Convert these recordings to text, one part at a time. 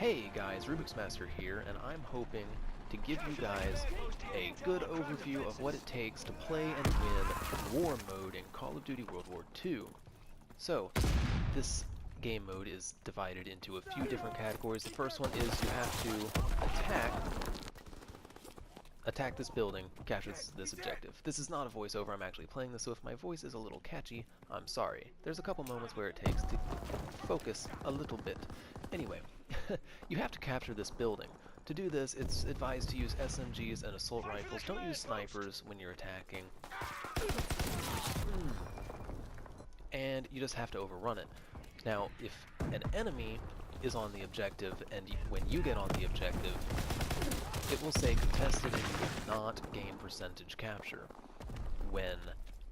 Hey guys, Rubik's Master here, and I'm hoping to give you guys a good overview of what it takes to play and win War Mode in Call of Duty World War II. So, this game mode is divided into a few different categories. The first one is you have to attack this building, capture this objective. This is not a voiceover, I'm actually playing this, so if my voice is a little catchy, I'm sorry. There's a couple moments where it takes to focus a little bit. Anyway, you have to capture this building. To do this, it's advised to use SMGs and assault rifles. Don't use snipers when you're attacking. And you just have to overrun it. Now, if an enemy is on the objective, and when you get on the objective, it will say contested and you will not gain percentage capture. When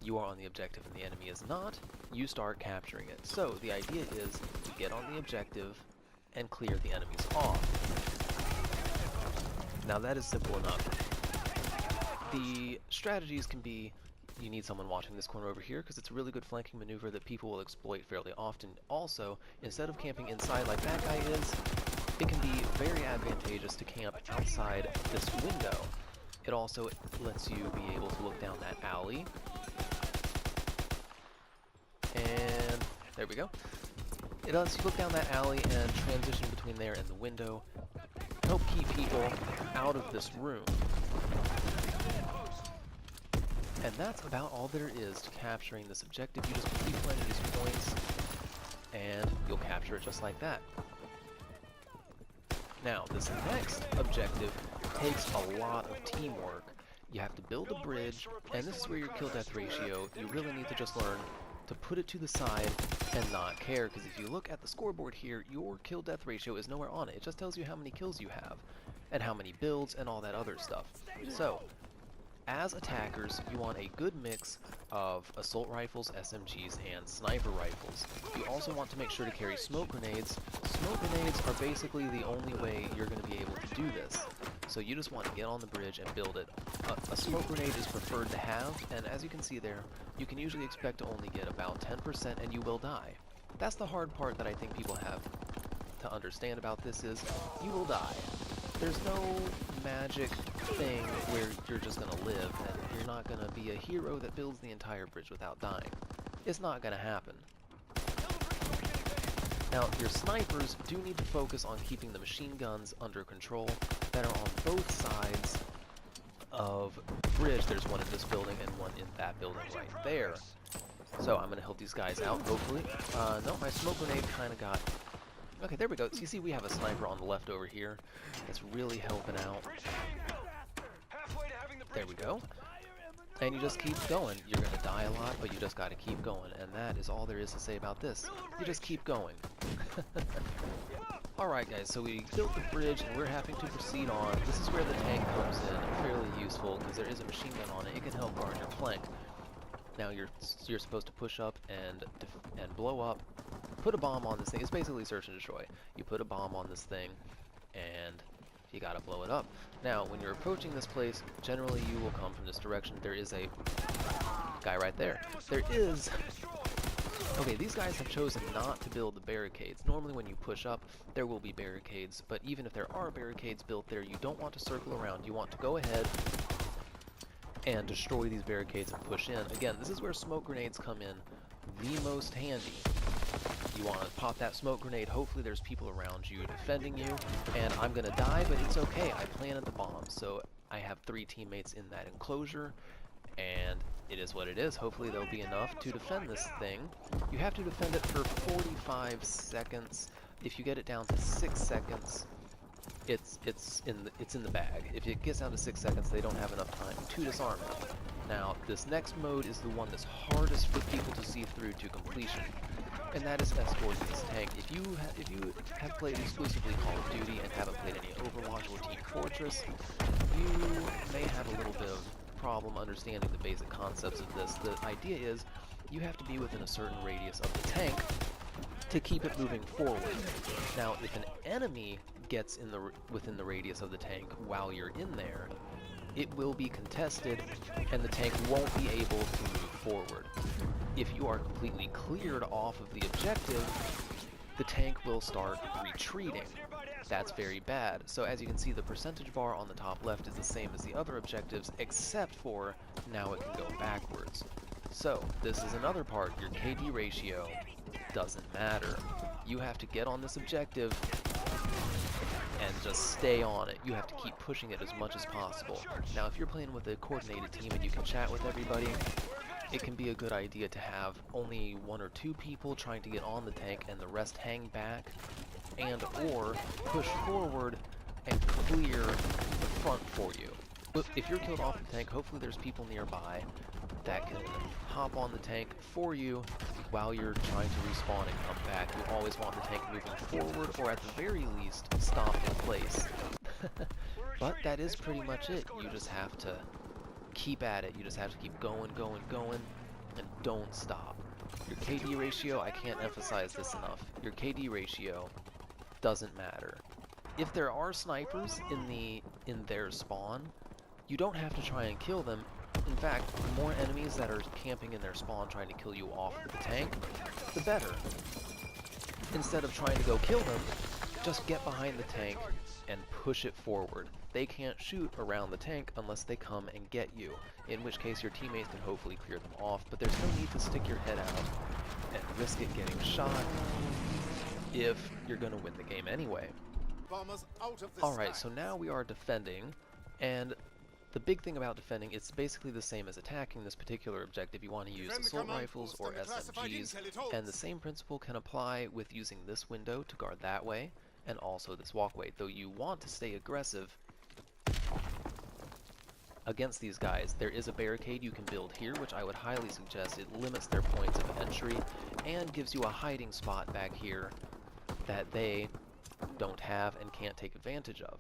you are on the objective and the enemy is not, you start capturing it. So the idea is to get on the objective and clear the enemies off. Now that is simple enough. The strategies can be, you need someone watching this corner over here because it's a really good flanking maneuver that people will exploit fairly often. Also, instead of camping inside like that guy is, it can be very advantageous to camp outside this window. It also lets you be able to look down that alley. And there we go. It lets you look down that alley and transition between there and the window. Help keep people out of this room. And that's about all there is to capturing this objective. You just keep playing these points and you'll capture it just like that. Now, this next objective takes a lot of teamwork. You have to build a bridge, and this is where your kill-death ratio, you really need to just learn to put it to the side and not care, because if you look at the scoreboard here, your kill-death ratio is nowhere on it. It just tells you how many kills you have, and how many builds, and all that other stuff. So, as attackers, you want a good mix of assault rifles, SMGs, and sniper rifles. You also want to make sure to carry smoke grenades. Smoke grenades are basically the only way you're going to be able to do this. So you just want to get on the bridge and build it. A smoke grenade is preferred to have, and as you can see there, you can usually expect to only get about 10% and you will die. That's the hard part that I think people have to understand about this is, you will die. There's no magic thing where you're just gonna live and you're not gonna be a hero that builds the entire bridge without dying. It's not gonna happen. Now, your snipers do need to focus on keeping the machine guns under control that are on both sides of the bridge. There's one in this building and one in that building right there. So I'm gonna help these guys out, hopefully. No, my smoke grenade kinda got... Okay, there we go. So you see we have a sniper on the left over here that's really helping out. There we go. And you just keep going. You're going to die a lot, but you just got to keep going. And that is all there is to say about this. You just keep going. Alright guys, so we built the bridge and we're having to proceed on. This is where the tank comes in. Fairly useful because there is a machine gun on it. It can help guard your flank. Now you're supposed to push up and blow up. Put a bomb on this thing. It's basically search and destroy. You put a bomb on this thing, and you gotta blow it up. Now, when you're approaching this place, generally you will come from this direction. There is a guy right there. There is... Okay, these guys have chosen not to build the barricades. Normally when you push up, there will be barricades, but even if there are barricades built there, you don't want to circle around. You want to go ahead and destroy these barricades and push in. Again, this is where smoke grenades come in the most handy. You want to pop that smoke grenade, hopefully there's people around you defending you, and I'm going to die, but it's okay, I planted the bomb, so I have 3 teammates in that enclosure, and it is what it is. Hopefully there'll be enough to defend this thing. You have to defend it for 45 seconds. If you get it down to 6 seconds, it's in the bag. If it gets down to 6 seconds, they don't have enough time to disarm it. Now, this next mode is the one that's hardest for people to see through to completion, and that is escorting this tank. If you have played exclusively Call of Duty and haven't played any Overwatch or Team Fortress, you may have a little bit of problem understanding the basic concepts of this. The idea is you have to be within a certain radius of the tank to keep it moving forward. Now, if an enemy gets within the radius of the tank while you're in there, it will be contested and the tank won't be able to move forward. If you are completely cleared off of the objective, the tank will start retreating. that's very bad. So as you can see, the percentage bar on the top left is the same as the other objectives, except for now it can go backwards. So this is another part. Your KD ratio doesn't matter. You have to get on this objective and just stay on it. You have to keep pushing it as much as possible. Now if you're playing with a coordinated team and you can chat with everybody, it can be a good idea to have only 1 or 2 people trying to get on the tank and the rest hang back, and or push forward and clear the front for you. If you're killed off the tank, hopefully there's people nearby that can hop on the tank for you while you're trying to respawn and come back. You always want the tank moving forward, or at the very least, stop in place. But that is pretty much it. You just have to keep at it. You just have to keep going, and don't stop. Your KD ratio, I can't emphasize this enough. Your KD ratio doesn't matter. If there are snipers in their spawn, you don't have to try and kill them. In fact, the more enemies that are camping in their spawn trying to kill you off of the tank, the better. Instead of trying to go kill them, just get behind the tank and push it forward. They can't shoot around the tank unless they come and get you, in which case your teammates can hopefully clear them off, but there's no need to stick your head out and risk it getting shot if you're going to win the game anyway. Alright, so now we are defending, and the big thing about defending, it's basically the same as attacking this particular objective. You want to use assault rifles or SMGs, and the same principle can apply with using this window to guard that way, and also this walkway, though you want to stay aggressive against these guys. There is a barricade you can build here, which I would highly suggest. It limits their points of entry and gives you a hiding spot back here that they don't have and can't take advantage of.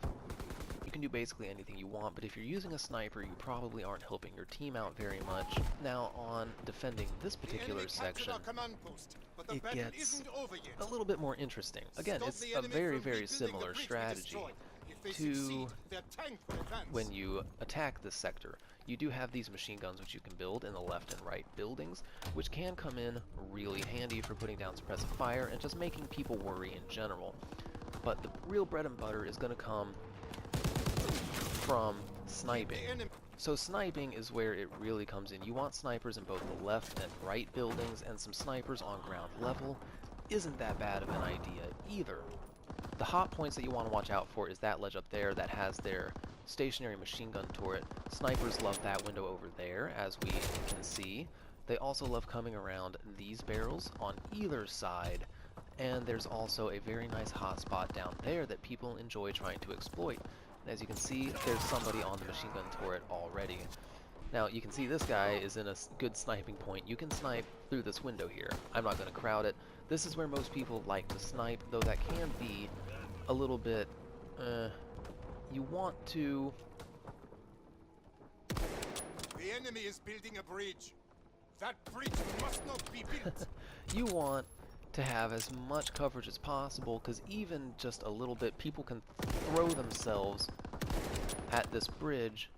You can do basically anything you want, but if you're using a sniper, you probably aren't helping your team out very much. Now, on defending this particular section, it gets a little bit more interesting. Again, it's a very, very similar strategy to when you attack this sector. You do have these machine guns which you can build in the left and right buildings, which can come in really handy for putting down suppressive fire and just making people worry in general. But the real bread and butter is going to come from sniping. So sniping is where it really comes in. You want snipers in both the left and right buildings, and some snipers on ground level isn't that bad of an idea either. The hot points that you want to watch out for is that ledge up there that has their stationary machine gun turret. Snipers love that window over there, as we can see. They also love coming around these barrels on either side, and there's also a very nice hot spot down there that people enjoy trying to exploit. And as you can see, there's somebody on the machine gun turret already. Now, you can see this guy is in a good sniping point. You can snipe through this window here. I'm not going to crowd it. This is where most people like to snipe, though that can be a little bit, you want to... The enemy is building a bridge. That bridge must not be built. You want to have as much coverage as possible, because even just a little bit, people can throw themselves at this bridge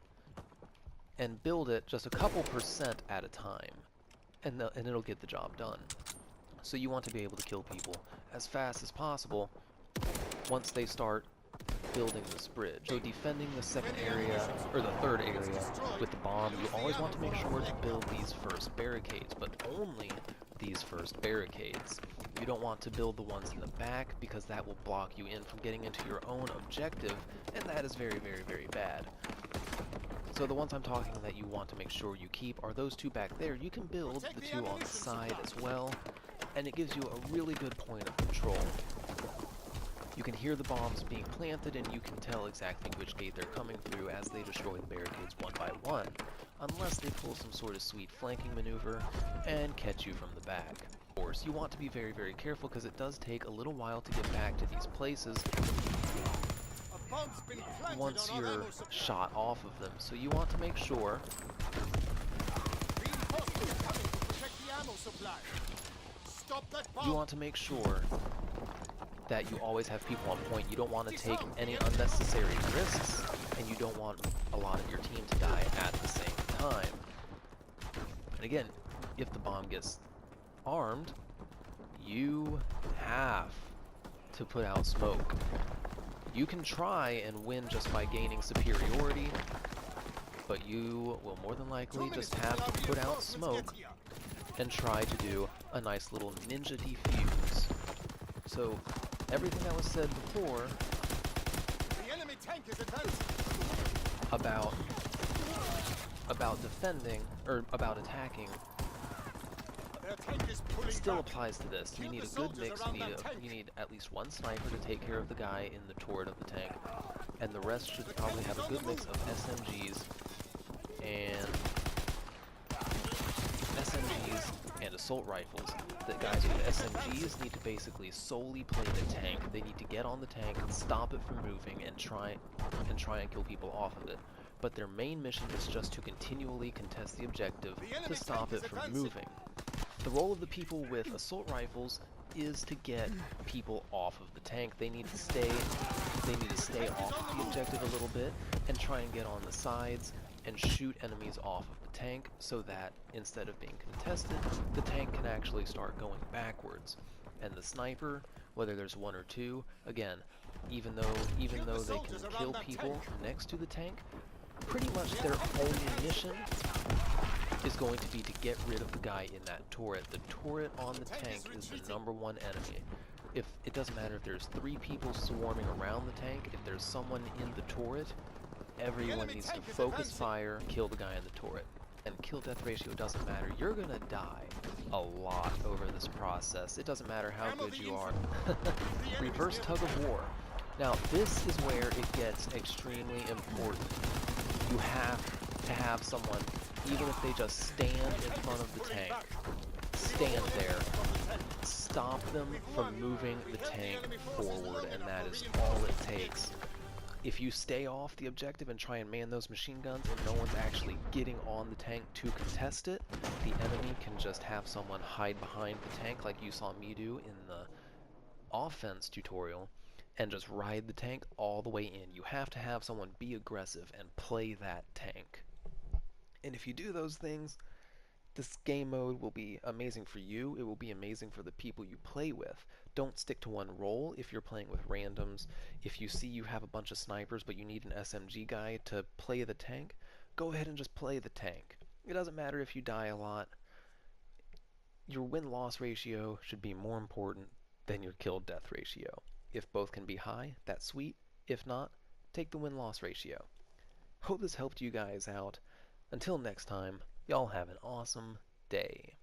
and build it just a couple % at a time, and it'll get the job done. So you want to be able to kill people as fast as possible once they start building this bridge. So defending the second area, or the third area, with the bomb, you always want to make sure to build these first barricades, but only these first barricades. You don't want to build the ones in the back, because that will block you in from getting into your own objective, and that is very, very, very bad. So the ones I'm talking that you want to make sure you keep are those two back there. You can build the two on the side as well, and it gives you a really good point of control. You can hear the bombs being planted, and you can tell exactly which gate they're coming through as they destroy the barricades one by one, unless they pull some sort of sweet flanking maneuver and catch you from the back. Of course, you want to be very, very careful, because it does take a little while to get back to these places once you're shot off of them. So you want to make sure that you always have people on point. You don't want to take any unnecessary risks, and you don't want a lot of your team to die at the same time. And again, if the bomb gets armed, you have to put out smoke. You can try and win just by gaining superiority, but you will more than likely just have to put out smoke and try to do a nice little ninja defuse. So, everything that was said before The enemy tank is advancing. about defending, or about attacking, Their tank is pulling still back. applies to this. You Kill need the a good soldiers mix, around that tank. you need at least one sniper to take care of the guy in the turret of the tank, and the rest should probably have a good mix of SMGs and assault rifles. The guys with SMGs need to basically solely play the tank. They need to get on the tank, stop it from moving, and try and kill people off of it. But their main mission is just to continually contest the objective to stop it from moving. The role of the people with assault rifles is to get people off of the tank. They need to stay off of the objective a little bit and try and get on the sides and shoot enemies off of the tank so that instead of being contested, the tank can actually start going backwards. And the sniper, whether there's one or two, again, even though they can kill people next to the tank, pretty much their only mission is going to be to get rid of the guy in that turret. The turret on the tank is the #1 enemy. If it doesn't matter if there's 3 people swarming around the tank, if there's someone in the turret, everyone needs to focus fire, kill the guy in the turret. And kill-death ratio doesn't matter. You're gonna die a lot over this process. It doesn't matter how good you are. Reverse tug of war. Now, this is where it gets extremely important. You have to have someone, even if they just stand in front of the tank, stand there, stop them from moving the tank forward, and that is all it takes. If you stay off the objective and try and man those machine guns and no one's actually getting on the tank to contest it, the enemy can just have someone hide behind the tank like you saw me do in the offense tutorial and just ride the tank all the way in. You have to have someone be aggressive and play that tank. And if you do those things, this game mode will be amazing for you. It will be amazing for the people you play with. Don't stick to one role if you're playing with randoms. If you see you have a bunch of snipers but you need an SMG guy to play the tank, go ahead and just play the tank. It doesn't matter if you die a lot. Your win-loss ratio should be more important than your kill-death ratio. If both can be high, that's sweet. If not, take the win-loss ratio. Hope this helped you guys out. Until next time, y'all have an awesome day.